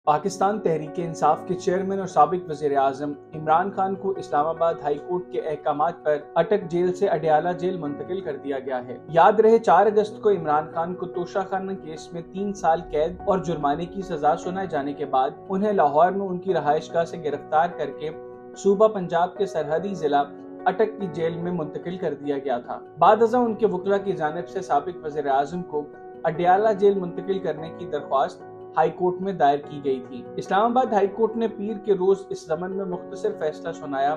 پاکستان تحریک انصاف کے چیئرمین اور سابق وزیر اعظم عمران خان کو اسلام آباد ہائی کورٹ کے احکامات پر اٹک جیل سے اڈیالہ جیل منتقل کر دیا گیا ہے۔ یاد رہے 4 اگست کو عمران خان کو توشہ خانہ کیس میں 3 سال قید اور جرمانے کی سزا سنائے جانے کے بعد انہیں لاہور میں ان کی رہائش گاہ سے گرفتار کر کے صوبہ پنجاب کے سرحدی ضلع اٹک کی جیل میں منتقل کر دیا گیا تھا۔ بعد ازاں ان کے وکلاء کی جانب سے سابق وزیر اعظم کو اڈیالہ جیل منتقل کرنے کی درخواست ہائی کورٹ میں دائر کی گئی تھی۔ اسلام آباد ہائی کورٹ نے پیر کے روز اس ضمن میں مختصر فیصلہ سنایا،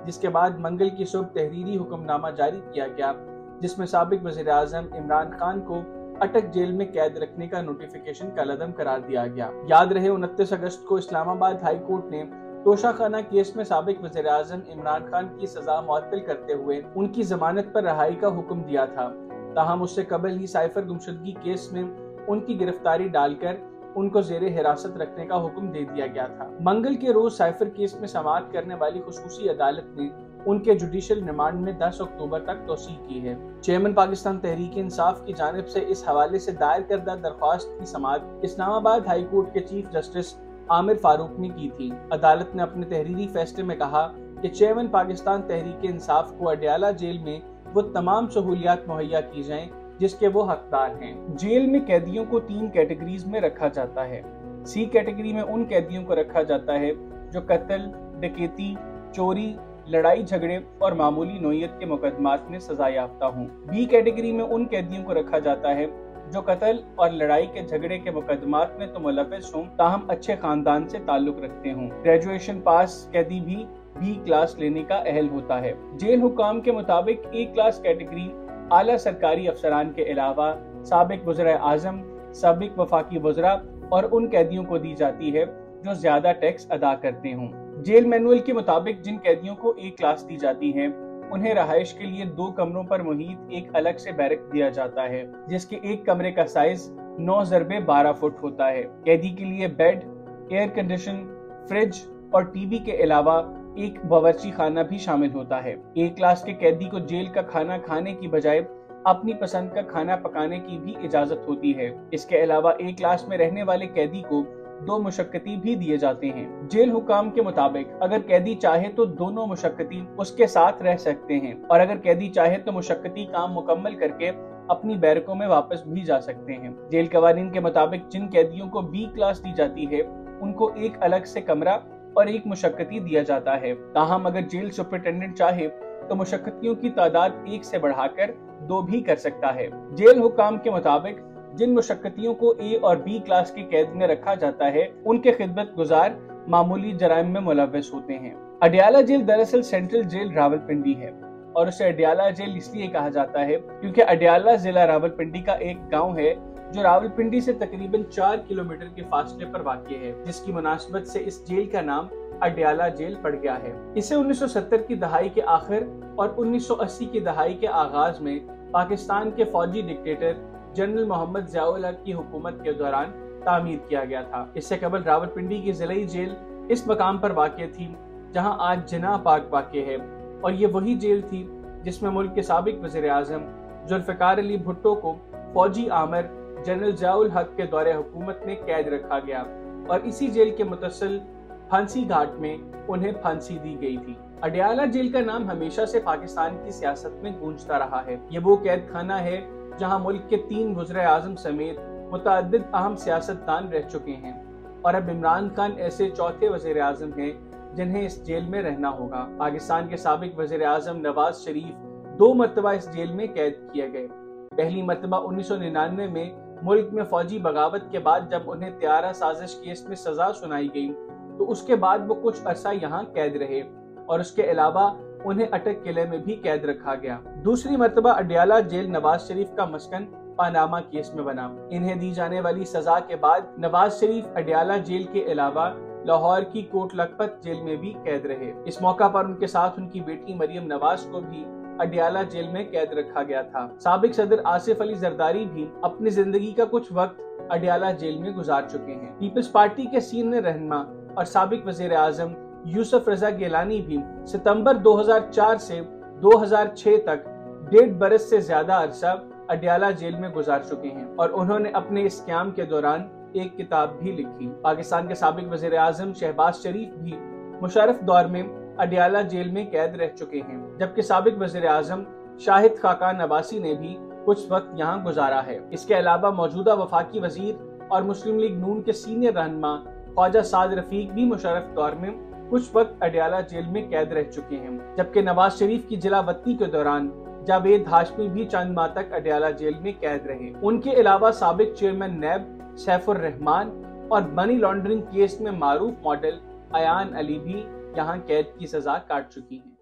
جس کے بعد منگل کی صبح تحریری حکم نامہ جاری کیا گیا، جس میں سابق وزیر اعظم عمران خان کو اٹک جیل میں قید رکھنے کا نوٹیفیکیشن کالعدم قرار دیا گیا۔ یاد رہے 29 اگست کو اسلام آباد ہائی کورٹ نے توشہ خانہ کیس میں سابق وزیر اعظم عمران خان کی سزا معطل کرتے ہوئے ان کی ضمانت پر رہائی کا حکم دیا تھا، تاہم اس سے قبل ہی سائفر گمشدگی کیس میں ان کی گرفتاری ڈال کر ان کو زیر حراست رکھنے کا حکم دے دیا گیا تھا۔ منگل کے روز سائفر کیس میں سماعت کرنے والی خصوصی عدالت نے ان کے جوڈیشل ریمانڈ میں 10 اکتوبر تک توسیع کی ہے۔ چیئرمین پاکستان تحریک انصاف کی جانب سے اس حوالے سے دائر کردہ درخواست کی سماعت اسلام آباد ہائی کورٹ کے چیف جسٹس عامر فاروق نے کی تھی۔ عدالت نے اپنے تحریری فیصلے میں کہا کہ چیئرمین پاکستان تحریک انصاف کو اڈیالہ جیل میں وہ تمام سہولیات مہیا کی جائیں جس کے وہ حقدار ہیں۔ جیل میں قیدیوں کو 3 کیٹیگریز میں رکھا جاتا ہے۔ سی کیٹیگری میں ان قیدیوں کو رکھا جاتا ہے جو قتل، ڈکیتی، چوری، لڑائی جھگڑے اور معمولی نوعیت کے مقدمات میں سزا یافتہ ہوں۔ بی کیٹیگری میں ان قیدیوں کو رکھا جاتا ہے جو قتل اور لڑائی کے جھگڑے کے مقدمات میں تو ملوث ہوں، تاہم اچھے خاندان سے تعلق رکھتے ہوں۔ گریجویشن پاس قیدی بھی بی کلاس لینے کا اہل ہوتا ہے۔ جیل حکام کے مطابق اے کلاس کیٹیگری اعلیٰ سرکاری افسران کے علاوہ سابق وزراء اعظم، سابق وفاقی وزراء اور ان قیدیوں کو دی جاتی ہے جو زیادہ ٹیکس ادا کرتے ہوں۔ جیل مینول کے مطابق جن قیدیوں کو اے کلاس دی جاتی ہے انہیں رہائش کے لیے 2 کمروں پر محیط ایک الگ سے بیرک دیا جاتا ہے، جس کے ایک کمرے کا سائز 9x12 فٹ ہوتا ہے۔ قیدی کے لیے بیڈ، ایئر کنڈیشن، فریج اور ٹی وی کے علاوہ ایک باورچی خانہ بھی شامل ہوتا ہے۔ اے کلاس کے قیدی کو جیل کا کھانا کھانے کی بجائے اپنی پسند کا کھانا پکانے کی بھی اجازت ہوتی ہے۔ اس کے علاوہ اے کلاس میں رہنے والے قیدی کو 2 مشقتی بھی دیے جاتے ہیں۔ جیل حکام کے مطابق اگر قیدی چاہے تو دونوں مشقتی اس کے ساتھ رہ سکتے ہیں، اور اگر قیدی چاہے تو مشقتی کام مکمل کر کے اپنی بیرکوں میں واپس بھی جا سکتے ہیں۔ جیل قوانین کے مطابق جن قیدیوں کو بی کلاس دی جاتی ہے ان کو ایک الگ سے کمرہ اور ایک مشقتی دیا جاتا ہے، تاہم اگر جیل سپرنٹینڈنٹ چاہے تو مشقتیوں کی تعداد 1 سے بڑھا کر 2 بھی کر سکتا ہے۔ جیل حکام کے مطابق جن مشقتیوں کو اے اور بی کلاس کی قید میں رکھا جاتا ہے ان کے خدمت گزار معمولی جرائم میں ملوث ہوتے ہیں۔ اڈیالہ جیل دراصل سینٹرل جیل راولپنڈی ہے، اور اسے اڈیالہ جیل اس لیے کہا جاتا ہے کیونکہ اڈیالہ ضلع راولپنڈی کا ایک گاؤں ہے جو راولپنڈی سے تقریباً 4 کلومیٹر کے فاصلے پر واقع ہے، جس کی مناسبت سے اس جیل کا نام اڈیالہ جیل پڑ گیا ہے۔ اسے 1970 کی دہائی کے آخر اور 1980 کی دہائی کے آغاز میں پاکستان کے فوجی ڈکٹیٹر جنرل محمد ضیاء الحق کی حکومت کے دوران تعمیر کیا گیا تھا۔ اس سے قبل راولپنڈی کی ضلعی جیل اس مقام پر واقع تھی جہاں آج جناح پارک واقع ہے، اور یہ وہی جیل تھی جس میں ملک کے سابق وزیر اعظم ذوالفقار علی بھٹو کو فوجی آمر جنرل ضیاء الحق کے دور حکومت میں قید رکھا گیا، اور اسی جیل کے متصل پھانسی گھاٹ میں انہیں پھانسی دی گئی تھی۔ اڈیالہ جیل کا نام ہمیشہ سے پاکستان کی سیاست میں گونجتا رہا ہے۔ یہ وہ قید خانہ ہے جہاں ملک کے 3 وزراء اعظم سمیت متعدد اہم سیاستدان رہ چکے ہیں، اور اب عمران خان ایسے چوتھے وزیر اعظم ہیں جنہیں اس جیل میں رہنا ہوگا۔ پاکستان کے سابق وزیر اعظم نواز شریف 2 مرتبہ اس جیل میں قید کیے گئے۔ پہلی مرتبہ 1999 میں ملک میں فوجی بغاوت کے بعد جب انہیں طیارہ سازش کیس میں سزا سنائی گئی تو اس کے بعد وہ کچھ عرصہ یہاں قید رہے، اور اس کے علاوہ انہیں اٹک قلعے میں بھی قید رکھا گیا۔ دوسری مرتبہ اڈیالہ جیل نواز شریف کا مسکن پاناما کیس میں بنا۔ انہیں دی جانے والی سزا کے بعد نواز شریف اڈیالہ جیل کے علاوہ لاہور کی کوٹ لکھپت جیل میں بھی قید رہے۔ اس موقع پر ان کے ساتھ ان کی بیٹی مریم نواز کو بھی اڈیالہ جیل میں قید رکھا گیا تھا۔ سابق صدر آصف علی زرداری بھی اپنی زندگی کا کچھ وقت اڈیالہ جیل میں گزار چکے ہیں۔ پیپلز پارٹی کے سینئر رہنما اور سابق وزیر اعظم یوسف رضا گیلانی بھی ستمبر 2004 سے 2006 تک 1.5 برس سے زیادہ عرصہ اڈیالہ جیل میں گزار چکے ہیں، اور انہوں نے اپنے اس قیام کے دوران ایک کتاب بھی لکھی۔ پاکستان کے سابق وزیر اعظم شہباز شریف بھی مشرف دور میں اڈیالہ جیل میں قید رہ چکے ہیں، جبکہ سابق وزیر اعظم شاہد خاقان عباسی نے بھی کچھ وقت یہاں گزارا ہے۔ اس کے علاوہ موجودہ وفاقی وزیر اور مسلم لیگ نون کے سینئر رہنما خواجہ سعد رفیق بھی مشرف دور میں کچھ وقت اڈیالہ جیل میں قید رہ چکے ہیں، جبکہ نواز شریف کی جلاوطنی کے دوران جاوید ہاشمی بھی چند ماہ تک اڈیالہ جیل میں قید رہے۔ ان کے علاوہ سابق چیئرمین نیب سیف الرحمان اور منی لانڈرنگ کیس میں معروف ماڈل ایان علی بھی یہاں قید کی سزا کاٹ چکی ہیں۔